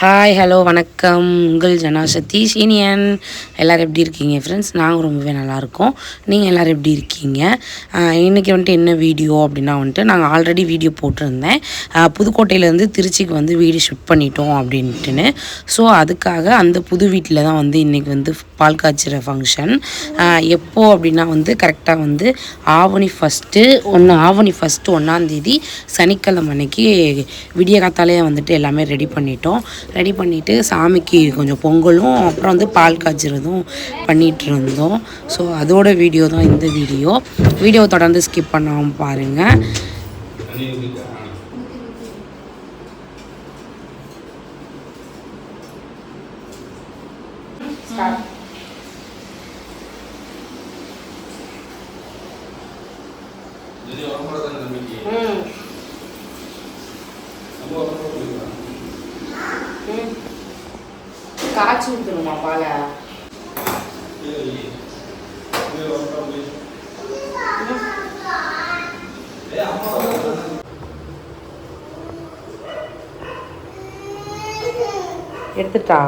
Hi hello வணக்கம், உங்கள் ஜனாசக்தி சீனியன். எல்லோரும் எப்படி இருக்கீங்க ஃப்ரெண்ட்ஸ்? நாங்கள் ரொம்பவே நல்லாயிருக்கோம். நீங்கள் எல்லோரும் எப்படி இருக்கீங்க? இன்றைக்கி வந்துட்டு என்ன வீடியோ அப்படின்னா வந்துட்டு நாங்கள் ஆல்ரெடி வீடியோ போட்டிருந்தேன். புதுக்கோட்டையிலேருந்து திருச்சிக்கு வந்து வீடியோ ஷூட் பண்ணிட்டோம் அப்படின்ட்டுன்னு. ஸோ அதுக்காக அந்த புது வீட்டில் தான் வந்து இன்றைக்கி வந்து பால் காய்ச்சிற ஃபங்க்ஷன். எப்போது அப்படின்னா வந்து கரெக்டாக வந்து ஆவணி ஃபஸ்ட்டு 1 சனிக்கிழமை அன்னைக்கு விடிய காத்தாலே வந்துட்டு எல்லாமே ரெடி பண்ணிவிட்டு சாமிக்கு கொஞ்சம் பொங்கலும் அப்புறம் வந்து பால் காய்ச்சிறதும் பண்ணிகிட்டு இருந்தோம். ஸோ அதோட வீடியோ தான் இந்த வீடியோ தொடர்ந்து ஸ்கிப் பண்ணாமல் பாருங்கள். காய்ச்சி ஊற்றணுமா பாலை? எடுத்துட்டா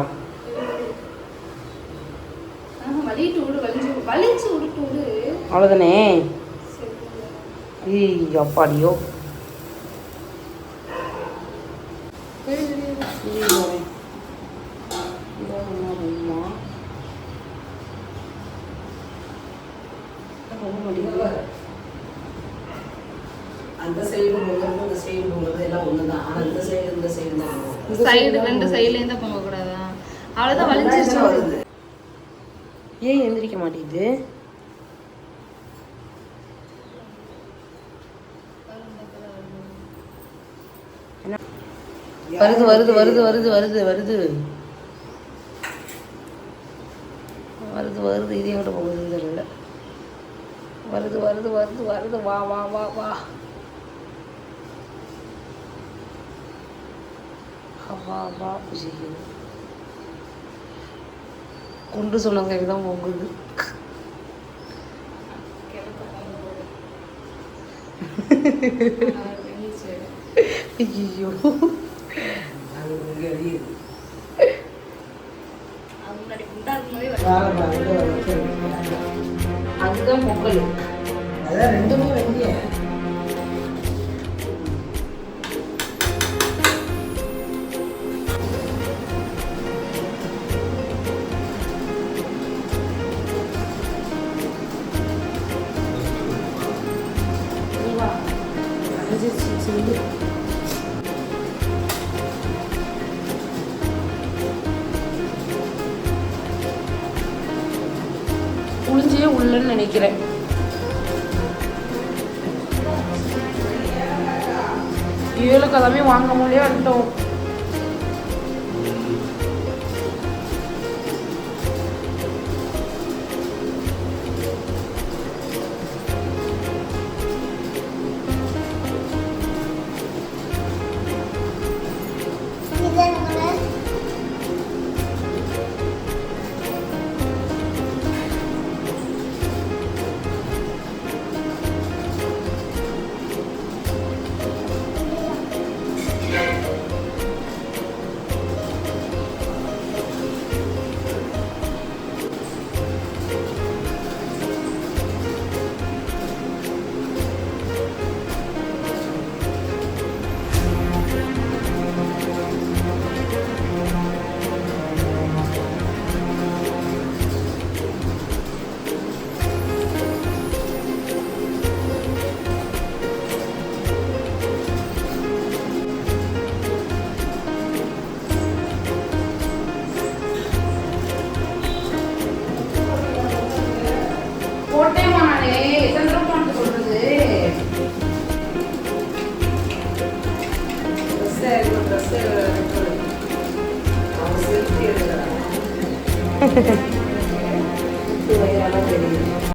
அவ்வளோதானே? அப்பாடியோ அந்த சைடு இந்த சைடு போகிறது எல்லாம் ஒன்று தான். ஆனால் இந்த சைடு தான் சைடு ரெண்டு சைட்லேருந்து தான் போகக்கூடாதா? அவ்வளோதான் வலிச்சிருச்சு வருது. ஏன் எந்திரிக்க மாட்டேங்குது? வருது வருது வருது வருது வருது வருது வருது வருது இது எங்கிட்ட போகுதுன்னு தெரியல. வருது வருது வருது வருது வா வா வா வா வா வா புசிக்குது. குண்டு சொன்னதுக்கு தான் போகுது. ஐயோ அதுதான் பொங்கல். அதான் ரெண்டுமே வெந்திய புளிஞ்சே உள்ளன்னு நினைக்கிறேன். ஏழுக்கு எல்லாமே வாங்க முடியே வந்துட்டோம். ட்ரெஸ்